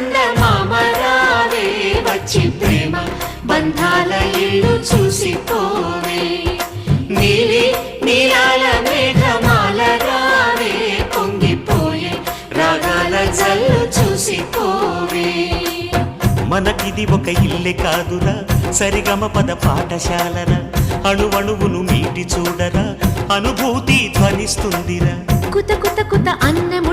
చందమామ రావే వచ్చి ప్రేమ బంధాల ఇల్లు చూసిపోవే నీలి నీలాల మేఘమాల రావే పొంగిపోయే రాగాల జల్లు చూసిపోవే మనకిది ఒక ఇల్లే కాదురా సరిగమ పద పాఠశాలరా అణువణువును మీటి చూడరా అనుభూతి ధ్వనిస్తుందిరా కుత కుత కుత అన్నము